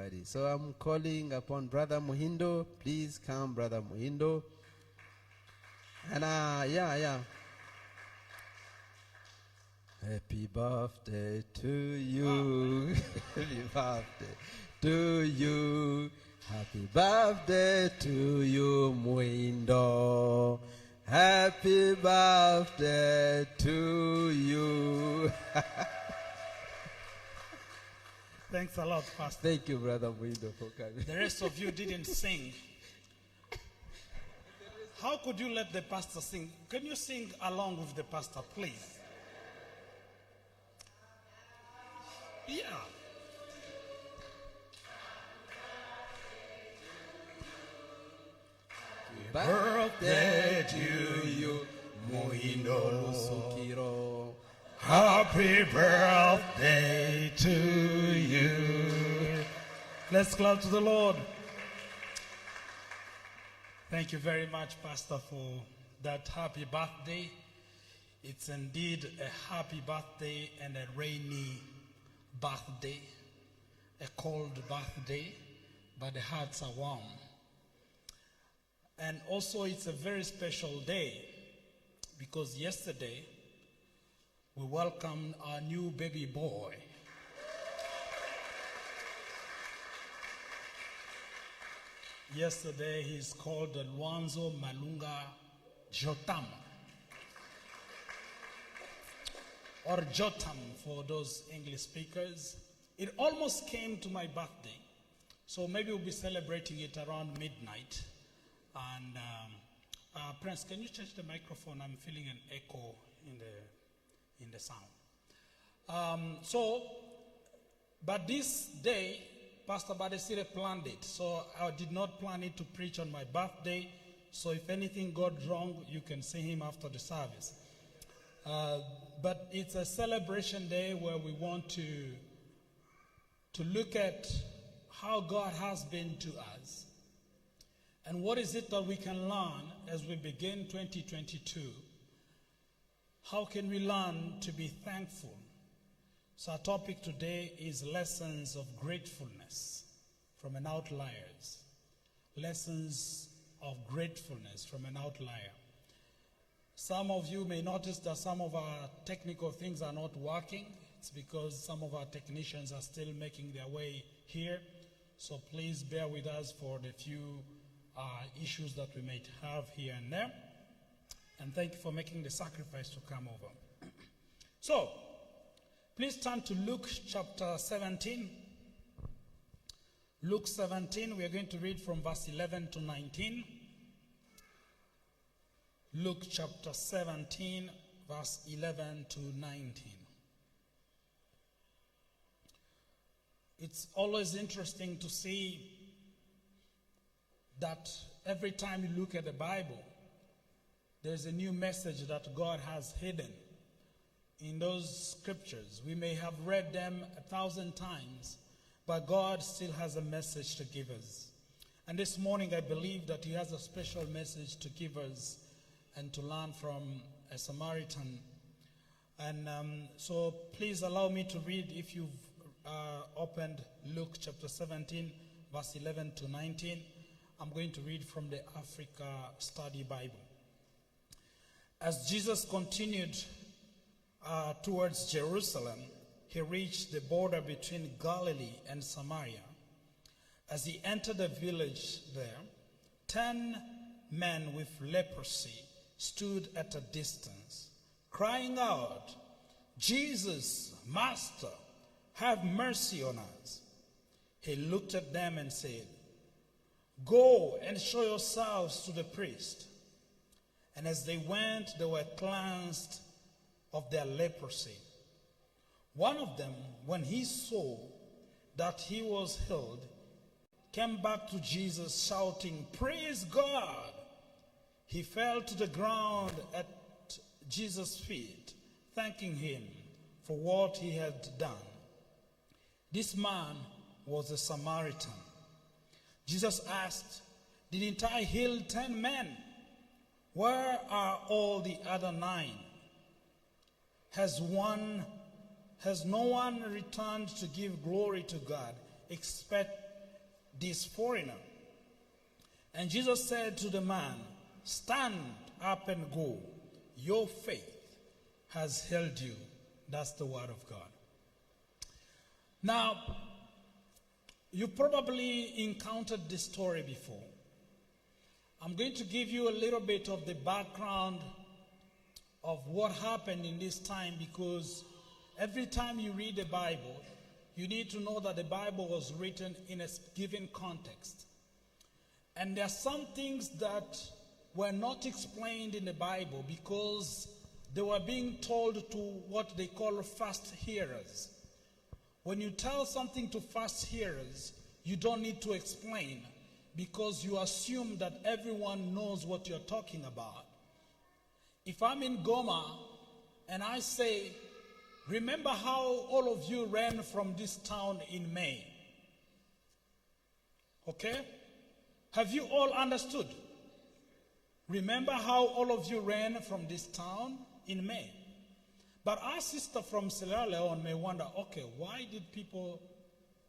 somebody. So I'm calling upon Brother Muhindo. Please come, Brother Muhindo. And yeah. Happy birthday to you. Happy birthday to you. Happy birthday to you, Muhindo. Happy birthday to you. Thanks a lot, Pastor. Thank you, Brother Muhindo, for coming. The rest of you didn't sing. How could you let the pastor sing? Can you sing along with the pastor, please? Yeah. Birthday to you, Muhindo Sukiro. Happy birthday to you. Let's clap to the Lord. Thank you very much, Pastor, for that happy birthday. It's indeed a happy birthday and a rainy birthday, a cold birthday, but the hearts are warm. And also it's a very special day because yesterday we welcomed our new baby boy. Yesterday he's called Muhindo Malunga Jotam, or Jotam for those English speakers. It almost came to my birthday, so maybe we'll be celebrating it around midnight. And Prince, can you change the microphone? I'm feeling an echo in the sound. But this day, Pastor Badesire planned it. So I did not plan it to preach on my birthday. So if anything got wrong, you can see him after the service. But it's a celebration day where we want to look at how God has been to us. And what is it that we can learn as we begin 2022? How can we learn to be thankful? So our topic today is lessons of gratefulness from an outliers. Lessons of gratefulness from an outlier. Some of you may notice that some of our technical things are not working. It's because some of our technicians are still making their way here. So please bear with us for the few issues that we might have here and there. And thank you for making the sacrifice to come over. So, please turn to Luke chapter 17. Luke 17, we are going to read from verse 11 to 19. Luke chapter 17, verse 11 to 19. It's always interesting to see that every time you look at the Bible, there's a new message that God has hidden in those scriptures. We may have read them 1,000 times, but God still has a message to give us. And this morning, I believe that he has a special message to give us and to learn from a Samaritan. And so please allow me to read, if you've opened Luke chapter 17, verse 11 to 19. I'm going to read from the Africa Study Bible. As Jesus continued towards Jerusalem, he reached the border between Galilee and Samaria. As he entered a village there, 10 men with leprosy stood at a distance, crying out, "Jesus, Master, have mercy on us." He looked at them and said, "Go and show yourselves to the priest." And as they went, they were cleansed of their leprosy. One of them, when he saw that he was healed, came back to Jesus shouting, "Praise God!" He fell to the ground at Jesus' feet, thanking him for what he had done. This man was a Samaritan. Jesus asked, "Didn't I heal 10 men? Where are all the other 9? Has no one returned to give glory to God except this foreigner. And Jesus said to the man, stand up and go. Your faith has healed you. That's the word of God. Now, you probably encountered this story before. I'm going to give you a little bit of the background of what happened in this time, because every time you read the Bible, you need to know that the Bible was written in a given context. And there are some things that were not explained in the Bible because they were being told to what they call fast hearers. When you tell something to fast hearers, you don't need to explain because you assume that everyone knows what you're talking about. If I'm in Goma and I say, remember how all of you ran from this town in May? Okay? Have you all understood? Remember how all of you ran from this town in May? But our sister from Sierra Leone may wonder, okay, why did people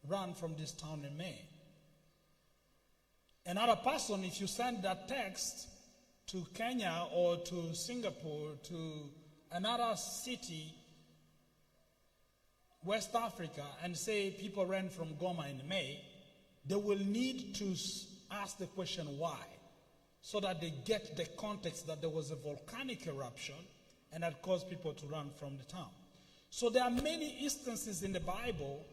run from this town in May? Another person, if you send that text to Kenya or to Singapore, to another city, West Africa, and say people ran from Goma in May, they will need to ask the question why, so that they get the context that there was a volcanic eruption and that caused people to run from the town. So there are many instances in the Bible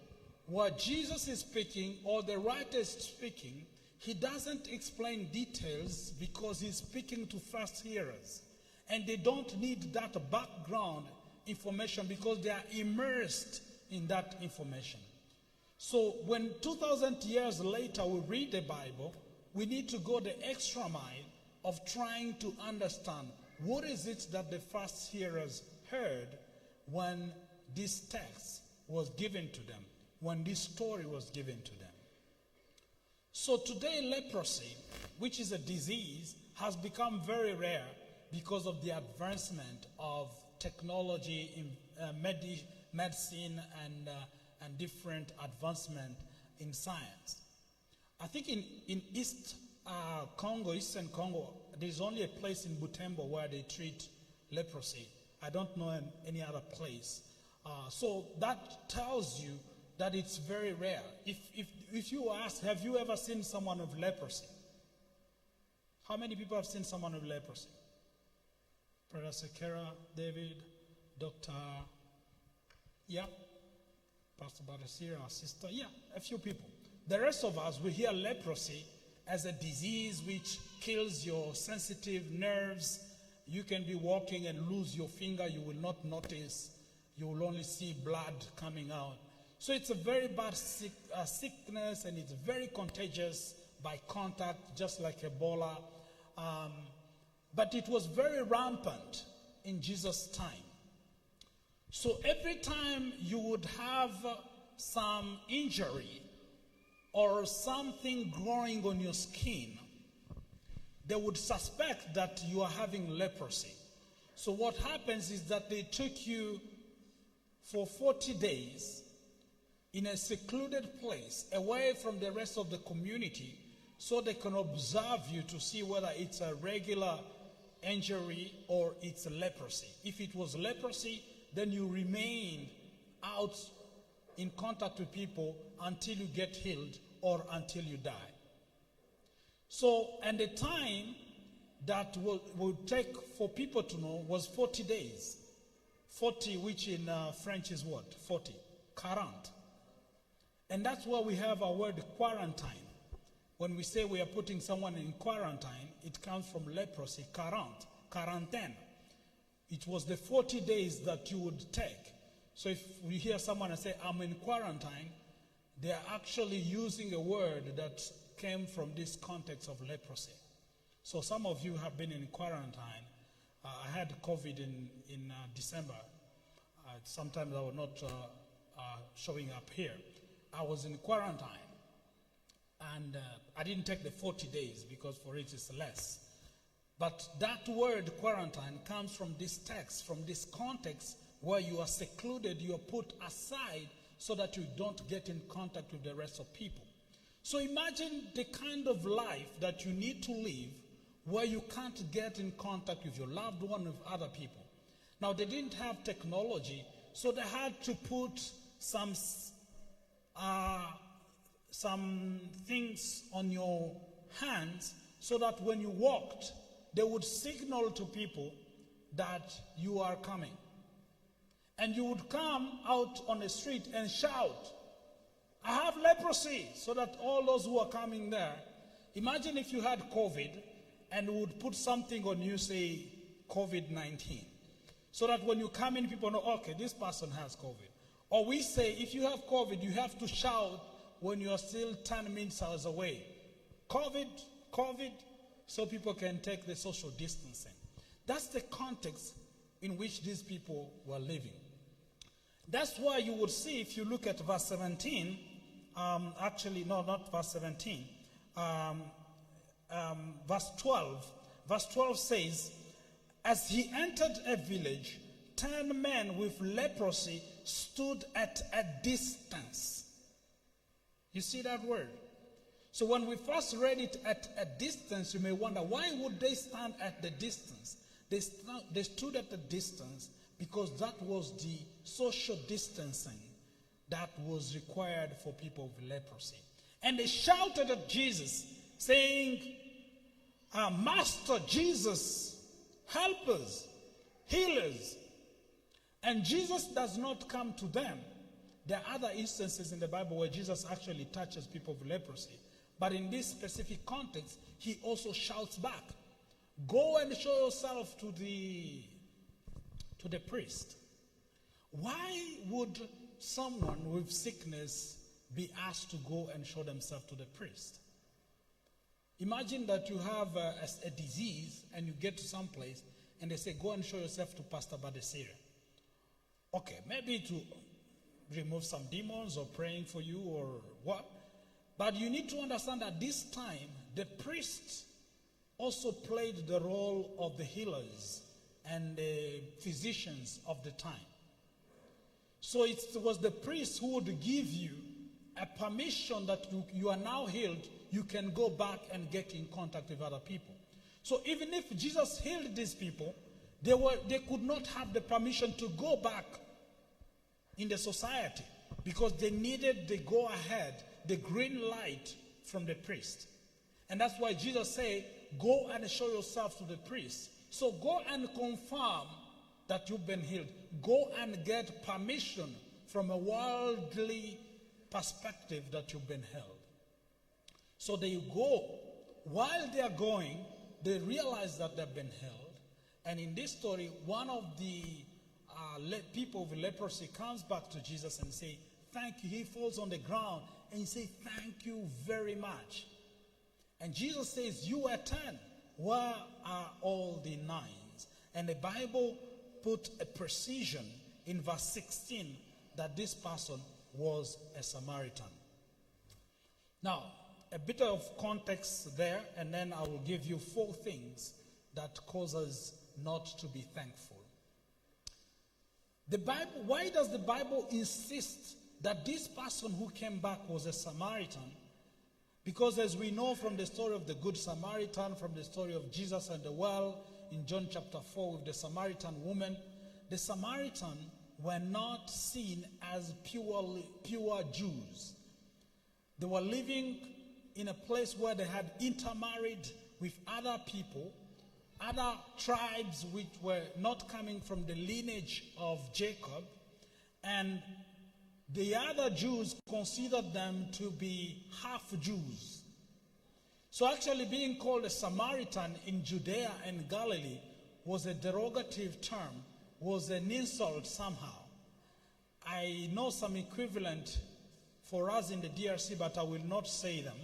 where Jesus is speaking or the writer is speaking. He doesn't explain details because he's speaking to first hearers. And they don't need that background information because they are immersed in that information. So when 2,000 years later we read the Bible, we need to go the extra mile of trying to understand what is it that the first hearers heard when this text was given to them, when this story was given to them. So today, leprosy, which is a disease, has become very rare because of the advancement of technology in medicine and different advancement in science. I think in Eastern Congo, there's only a place in Butembo where they treat leprosy. I don't know any other place. So that tells you that it's very rare. If you ask, have you ever seen someone with leprosy? How many people have seen someone with leprosy? Brother Sekera, David, Dr. Yeah, Pastor Badasira, our sister, yeah, a few people. The rest of us, we hear leprosy as a disease which kills your sensitive nerves. You can be walking and lose your finger, you will not notice. You will only see blood coming out. So it's a very bad sickness, and it's very contagious by contact, just like Ebola. But it was very rampant in Jesus' time. So every time you would have some injury or something growing on your skin, they would suspect that you are having leprosy. So what happens is that they took you for 40 days in a secluded place, away from the rest of the community, so they can observe you to see whether it's a regular injury or it's a leprosy. If it was leprosy, then you remain out in contact with people until you get healed or until you die. So, and the time that would take for people to know was 40 days. 40, which in French is what? 40. 40. And that's why we have our word quarantine. When we say we are putting someone in quarantine, it comes from leprosy, quarantaine. It was the 40 days that you would take. So if we hear someone and say, I'm in quarantine, they are actually using a word that came from this context of leprosy. So some of you have been in quarantine. I had COVID in December. Sometimes I was not showing up here. I was in quarantine. And I didn't take the 40 days because for it is less. But that word quarantine comes from this text, from this context where you are secluded, you are put aside so that you don't get in contact with the rest of people. So imagine the kind of life that you need to live where you can't get in contact with your loved one, with other people. Now, they didn't have technology, so they had to put some things on your hands so that when you walked, they would signal to people that you are coming. And you would come out on the street and shout, "I have leprosy," so that all those who are coming there, imagine if you had COVID and would put something on you, say COVID-19, so that when you come in, people know, okay, this person has COVID. Or we say, if you have COVID, you have to shout when you are still 10 minutes away, "COVID, COVID," so people can take the social distancing. That's the context in which these people were living. That's why you would see, if you look at verse 17, actually, no, not verse 17, verse 12. Verse 12 says, "As he entered a village, 10 men with leprosy stood at a distance." You see that word? So when we first read it at a distance, you may wonder, why would they stand at the distance? They stood at a distance because that was the social distancing that was required for people with leprosy. And they shouted at Jesus, saying, "Master Jesus, help us, heal us." And Jesus does not come to them. There are other instances in the Bible where Jesus actually touches people with leprosy. But in this specific context, he also shouts back, "Go and show yourself to the priest." Why would someone with sickness be asked to go and show themselves to the priest? Imagine that you have a disease and you get to some place and they say, "Go and show yourself to Pastor Badesira." Okay, maybe to remove some demons or praying for you or what. But you need to understand that this time, the priests also played the role of the healers and the physicians of the time. So it was the priest who would give you a permission that you are now healed, you can go back and get in contact with other people. So even if Jesus healed these people, they could not have the permission to go back in the society because they needed the go-ahead, the green light from the priest. And that's why Jesus said, "Go and show yourself to the priest." So go and confirm that you've been healed. Go and get permission from a worldly perspective that you've been healed. So they go. While they are going, they realize that they've been healed. And in this story, one of the people with leprosy comes back to Jesus and say, "Thank you." He falls on the ground and he says, "Thank you very much." And Jesus says, "You were 10. Where are all the 9s?" And the Bible put a precision in verse 16 that this person was a Samaritan. Now, a bit of context there, and then I will give you 4 things that cause us not to be thankful. The Bible, why does the Bible insist that this person who came back was a Samaritan? Because as we know from the story of the Good Samaritan, from the story of Jesus and the well in John chapter 4 with the Samaritan woman, the Samaritan were not seen as pure Jews. They were living in a place where they had intermarried with other people, other tribes which were not coming from the lineage of Jacob, and the other Jews considered them to be half Jews. So actually being called a Samaritan in Judea and Galilee was a derogative term, was an insult somehow. I know some equivalent for us in the DRC, but I will not say them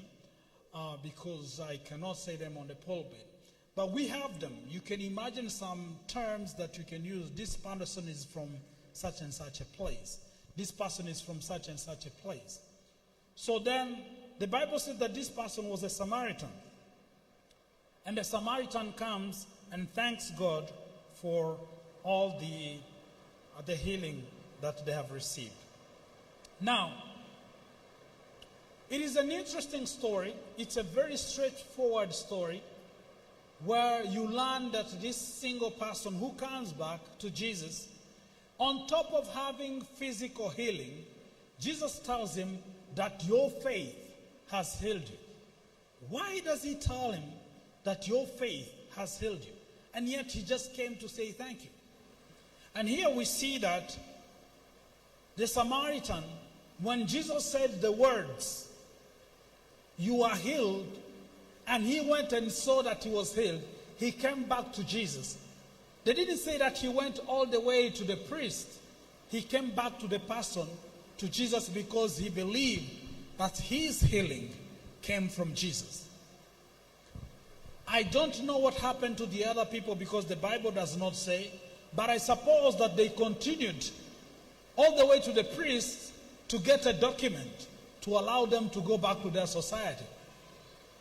because I cannot say them on the pulpit. But we have them. You can imagine some terms that you can use. This person is from such and such a place. This person is from such and such a place. So then the Bible said that this person was a Samaritan. And the Samaritan comes and thanks God for all the healing that they have received. Now, It is an interesting story. It's a very straightforward story where you learn that this single person who comes back to Jesus, on top of having physical healing, Jesus tells him that your faith has healed you. Why does he tell him that your faith has healed you? And yet he just came to say thank you. And here we see that the Samaritan, when Jesus said the words, "You are healed," and he went and saw that he was healed, he came back to Jesus. They didn't say that he went all the way to the priest. He came back to the person, to Jesus, because he believed that his healing came from Jesus. I don't know what happened to the other people because the Bible does not say, but I suppose that they continued all the way to the priest to get a document to allow them to go back to their society.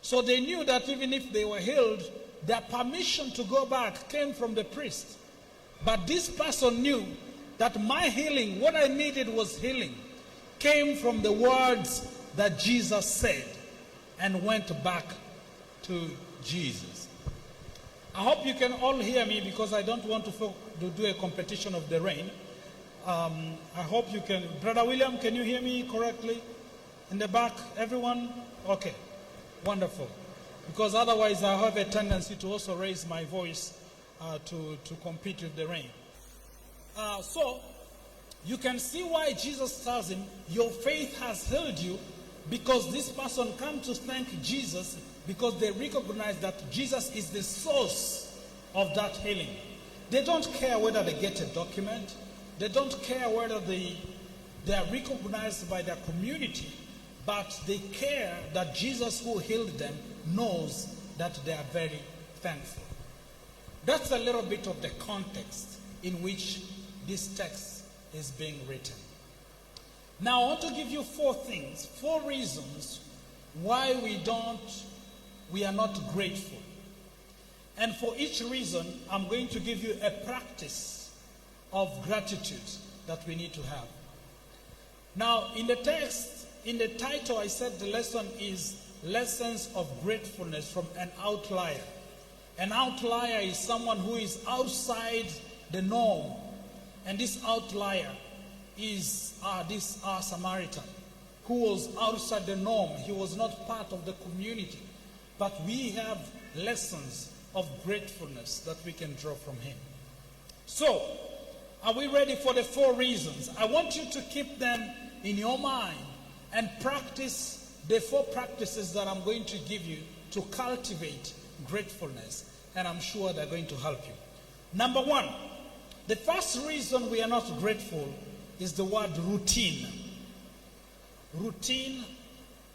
So they knew that even if they were healed, their permission to go back came from the priest. But this person knew that my healing, what I needed was healing, came from the words that Jesus said, and went back to Jesus. I hope you can all hear me because I don't want to do a competition of the rain. I hope you can. Brother William, can you hear me correctly? In the back, everyone? Okay, wonderful. Because otherwise I have a tendency to also raise my voice to compete with the rain. So, you can see why Jesus tells him, your faith has healed you, because this person came to thank Jesus because they recognize that Jesus is the source of that healing. They don't care whether they get a document. They don't care whether they are recognized by their community, but they care that Jesus who healed them knows that they are very thankful. That's a little bit of the context in which this text is being written. Now I want to give you 4 reasons why we are not grateful. And for each reason, I'm going to give you a practice of gratitude that we need to have. Now, in the text, in the title, I said the lesson is Lessons of Gratefulness from an Outlier. An outlier is someone who is outside the norm. And this outlier is this Samaritan, who was outside the norm. He was not part of the community. But we have lessons of gratefulness that we can draw from him. So, are we ready for the 4 reasons? I want you to keep them in your mind and practice the 4 practices that I'm going to give you to cultivate gratefulness. And I'm sure they're going to help you. Number 1, the first reason we are not grateful is the word routine. Routine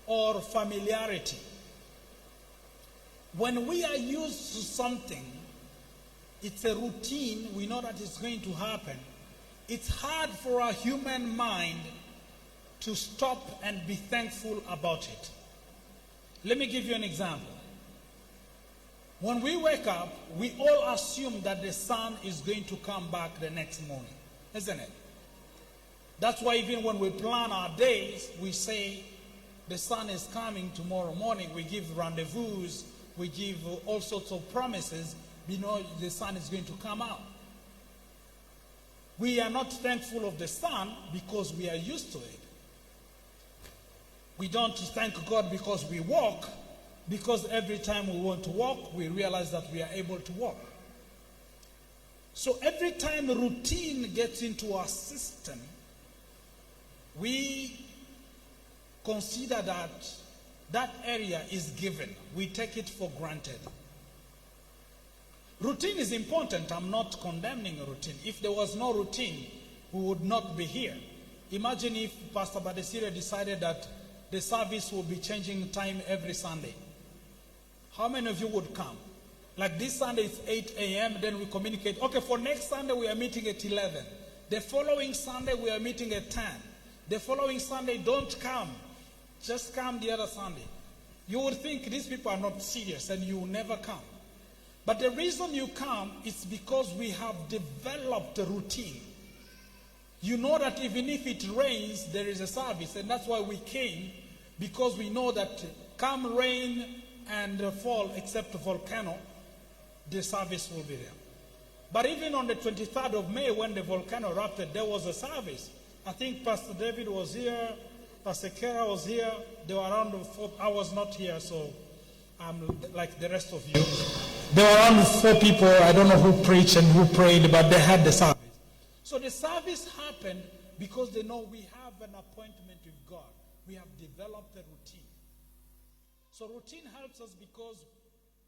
or familiarity. When we are used to something, it's a routine, we know that it's going to happen. It's hard for our human mind to stop and be thankful about it. Let me give you an example. When we wake up, we all assume that the sun is going to come back the next morning, isn't it? That's why even when we plan our days, we say the sun is coming tomorrow morning. We give rendezvous, we give all sorts of promises. We know the sun is going to come out. We are not thankful of the sun because we are used to it. We don't thank God because we walk, because every time we want to walk, we realize that we are able to walk. So every time routine gets into our system, we consider that that area is given. We take it for granted. Routine is important. I'm not condemning a routine. If there was no routine, we would not be here. Imagine if Pastor Badesire decided that the service will be changing time every Sunday. How many of you would come? Like this Sunday it's 8 a.m., then we communicate, okay, for next Sunday we are meeting at 11. The following Sunday we are meeting at 10. The following Sunday, don't come. Just come the other Sunday. You would think these people are not serious and you will never come. But the reason you come is because we have developed a routine. You know that even if it rains, there is a service, and that's why we came, because we know that come rain and fall, except the volcano, the service will be there. But even on the 23rd of May, when the volcano erupted, there was a service. I think Pastor David was here, Pastor Kara was here. They were around 4. I was not here, so I'm like the rest of you. There were around 4 people. I don't know who preached and who prayed, but they had the service. So the service happened because they know we have an appointment with God. We have developed a routine. So routine helps us because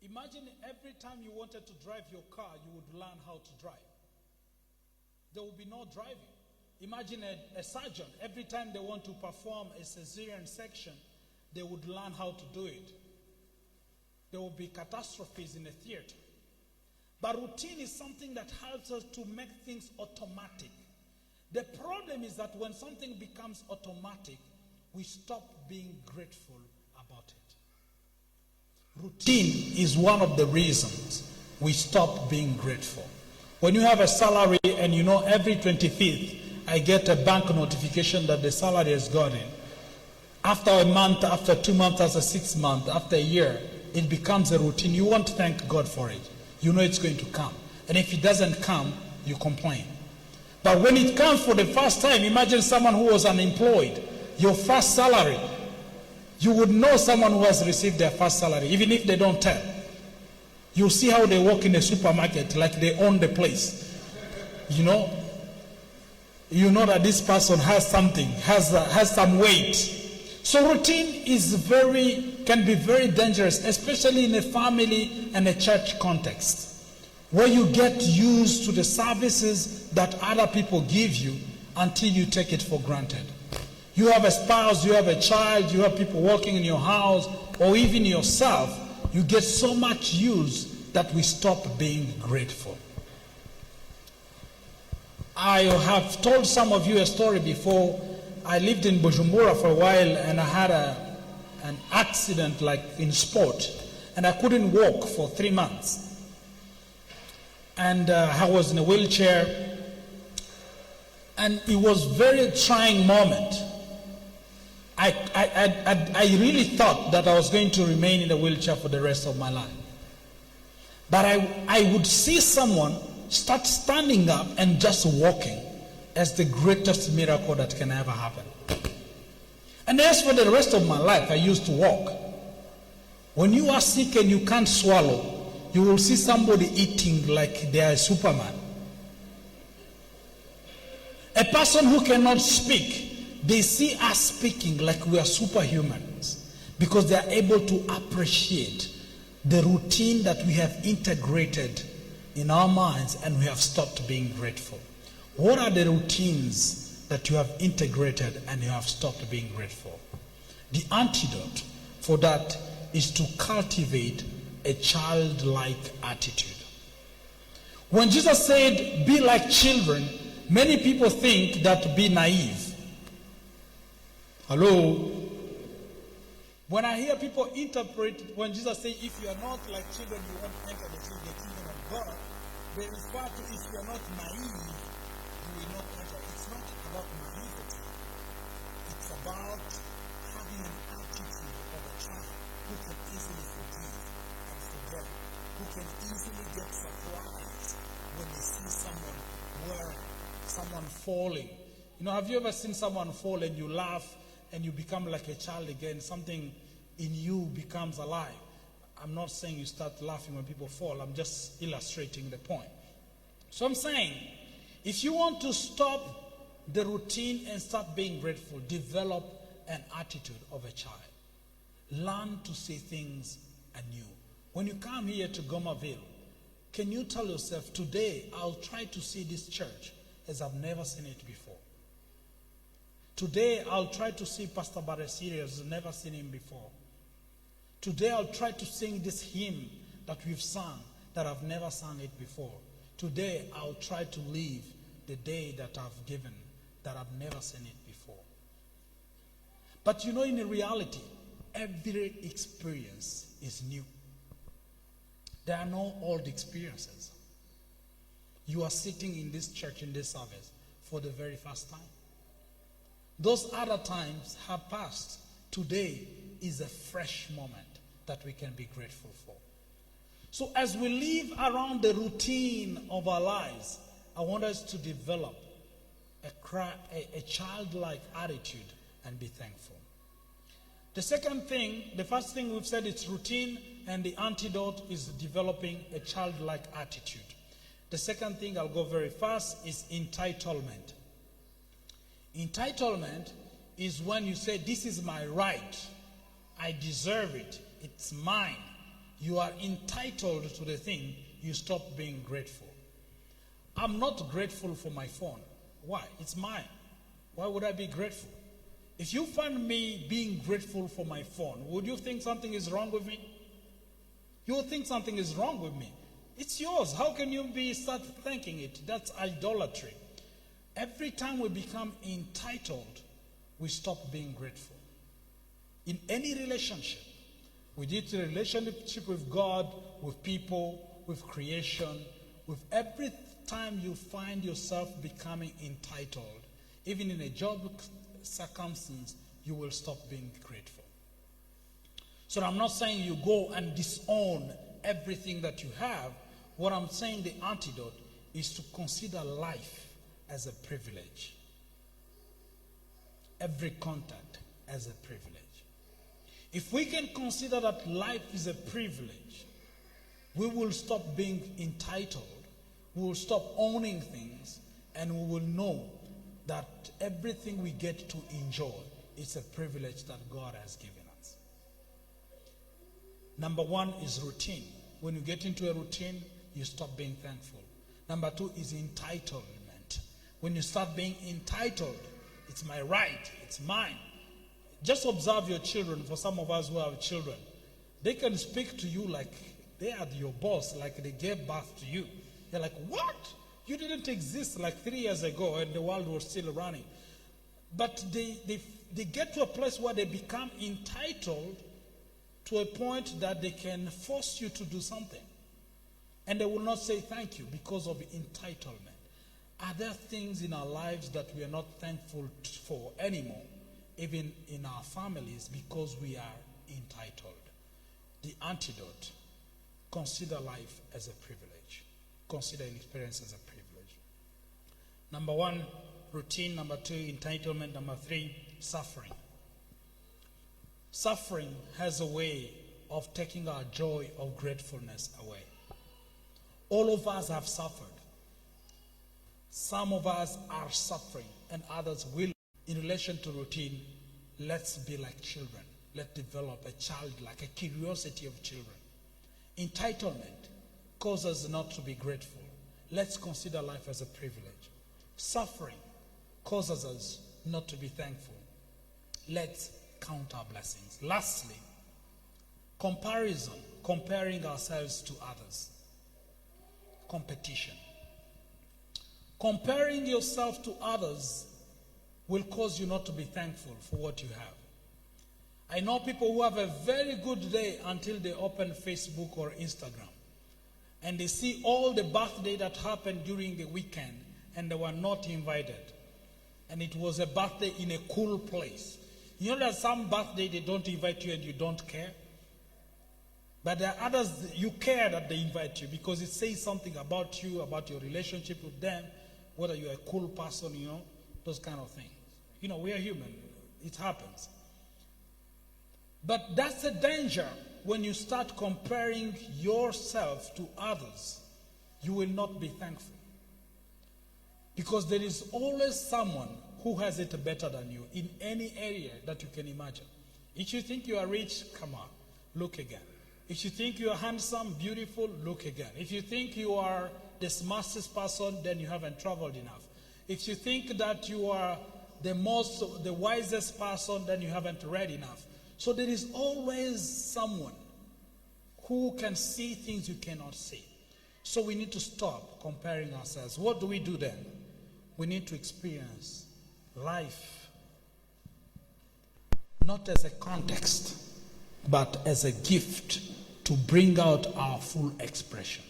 imagine every time you wanted to drive your car, you would learn how to drive. There will be no driving. Imagine a surgeon, every time they want to perform a cesarean section, they would learn how to do it. There will be catastrophes in the theater. But routine is something that helps us to make things automatic. The problem is that when something becomes automatic, we stop being grateful about it. Routine is one of the reasons we stop being grateful. When you have a salary and you know every 25th, I get a bank notification that the salary has gone in. After a month, after 2 months, after 6 months, after a year, it becomes a routine. You want to thank God for it. You know it's going to come. And if it doesn't come, you complain. But when it comes for the first time, imagine someone who was unemployed, your first salary, you would know someone who has received their first salary, even if they don't tell. You see how they walk in a supermarket like they own the place. You know that this person has something, has some weight. So routine can be very dangerous, especially in a family and a church context, where you get used to the services that other people give you until you take it for granted. You have a spouse, you have a child, you have people working in your house, or even yourself. You get so much use that we stop being grateful. I have told some of you a story before. I lived in Bujumbura for a while and I had an accident like in sport, and I couldn't walk for 3 months. And I was in a wheelchair, and it was a very trying moment. I really thought that I was going to remain in the wheelchair for the rest of my life. But I would see someone start standing up and just walking as the greatest miracle that can ever happen. And as for the rest of my life, I used to walk. When you are sick and you can't swallow, you will see somebody eating like they are a Superman. A person who cannot speak, they see us speaking like we are superhumans because they are able to appreciate the routine that we have integrated in our minds and we have stopped being grateful. What are the routines that you have integrated and you have stopped being grateful? The antidote for that is to cultivate a childlike attitude. When Jesus said, be like children, many people think that to be naive. Hello? When I hear people interpret, when Jesus said, if you are not like children, you won't enter the kingdom of God, they refer to if you are not naive, you will not enter. It's not about naivety. It's about having an attitude of a child who can easily forgive and forget, who can easily get surprised when they see someone falling. You know, have you ever seen someone fall and you laugh and you become like a child again? Something in you becomes alive. I'm not saying you start laughing when people fall. I'm just illustrating the point. So I'm saying, if you want to stop the routine and start being grateful, develop an attitude of a child. Learn to see things anew. When you come here to Gomaville, can you tell yourself, today I'll try to see this church as I've never seen it before. Today I'll try to see Pastor Baresiri as I've never seen him before. Today I'll try to sing this hymn that we've sung that I've never sung it before. Today I'll try to live the day that I've given that I've never seen it before. But you know, in reality, every experience is new. There are no old experiences. You are sitting in this church, in this service, for the very first time. Those other times have passed. Today is a fresh moment that we can be grateful for. So as we live around the routine of our lives, I want us to develop a childlike attitude and be thankful. The first thing we've said is routine, and the antidote is developing a childlike attitude. The second thing, I'll go very fast, is entitlement. Entitlement is when you say, this is my right, I deserve it, it's mine. You are entitled to the thing, you stop being grateful. I'm not grateful for my phone. Why? It's mine. Why would I be grateful? If you find me being grateful for my phone, would you think something is wrong with me? You would think something is wrong with me. It's yours. How can you start thanking it? That's idolatry. Every time we become entitled, we stop being grateful. In any relationship, we did the relationship with God, with people, with creation, with every time you find yourself becoming entitled, even in a job circumstance, you will stop being grateful. So I'm not saying you go and disown everything that you have. What I'm saying, the antidote is to consider life as a privilege. Every contact as a privilege. If we can consider that life is a privilege, we will stop being entitled, we will stop owning things, and we will know that everything we get to enjoy is a privilege that God has given us. Number one is routine. When you get into a routine, you stop being thankful. Number two is entitlement. When you start being entitled, it's my right, it's mine. Just observe your children. For some of us who have children, they can speak to you like they are your boss, like they gave birth to you. You're like, what? You didn't exist like 3 years ago and the world was still running. But they get to a place where they become entitled to a point that they can force you to do something. And they will not say thank you because of entitlement. Are there things in our lives that we are not thankful for anymore, even in our families, because we are entitled? The antidote: consider life as a privilege. Consider an experience as a privilege. Number one, routine. Number two, entitlement. Number three, suffering. Suffering has a way of taking our joy of gratefulness away. All of us have suffered. Some of us are suffering and others will. In relation to routine, let's be like children. Let's develop a childlike, a curiosity of children. Entitlement causes us not to be grateful. Let's consider life as a privilege. Suffering causes us not to be thankful. Let's count our blessings. Lastly, comparison, comparing ourselves to others. Competition. Comparing yourself to others will cause you not to be thankful for what you have. I know people who have a very good day until they open Facebook or Instagram and they see all the birthday that happened during the weekend and they were not invited. And it was a birthday in a cool place. You know that some birthday they don't invite you and you don't care? But there are others you care that they invite you because it says something about you, about your relationship with them, whether you're a cool person, you know, those kind of things. You know, we are human. It happens. But that's a danger when you start comparing yourself to others. You will not be thankful. Because there is always someone who has it better than you in any area that you can imagine. If you think you are rich, come on, look again. If you think you are handsome, beautiful, look again. If you think you are the smartest person, then you haven't traveled enough. If you think that you are the wisest person, then you haven't read enough. So there is always someone who can see things you cannot see. So we need to stop comparing ourselves. What do we do then? We need to experience life not as a context, but as a gift to bring out our full expression.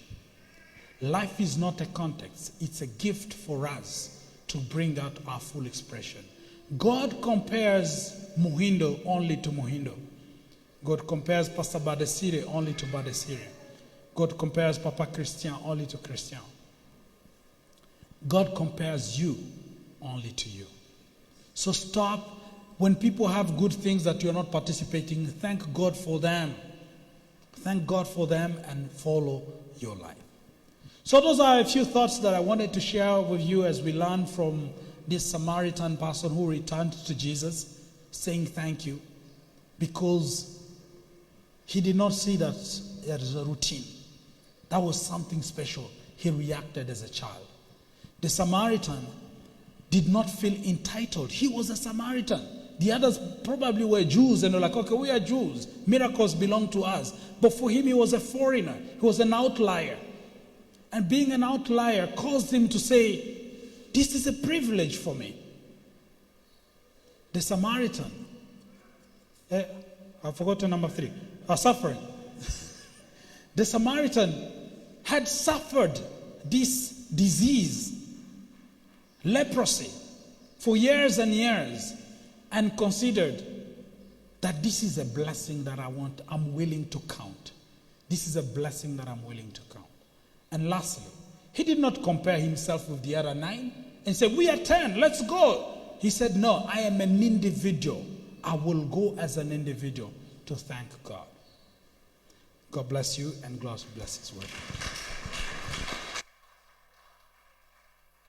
Life is not a context, it's a gift for us to bring out our full expression. God compares Muhindo only to Muhindo. God compares Pastor Badesire only to Badesire. God compares Papa Christian only to Christian. God compares you only to you. So stop. When people have good things that you're not participating, thank God for them. Thank God for them and follow your life. So those are a few thoughts that I wanted to share with you as we learn from this Samaritan person who returned to Jesus, saying thank you, because he did not see that as a routine. That was something special. He reacted as a child. The Samaritan did not feel entitled. He was a Samaritan. The others probably were Jews and were like, okay, we are Jews. Miracles belong to us. But for him, he was a foreigner. He was an outlier. And being an outlier caused him to say, this is a privilege for me. The Samaritan, I forgot number 3, suffering. The Samaritan had suffered this disease, leprosy, for years and years, and considered that this is a blessing that I'm willing to count. This is a blessing that I'm willing to count. And lastly, he did not compare himself with the other 9 and say, we are 10, let's go. He said, no, I am an individual. I will go as an individual to thank God. God bless you, and God bless his word.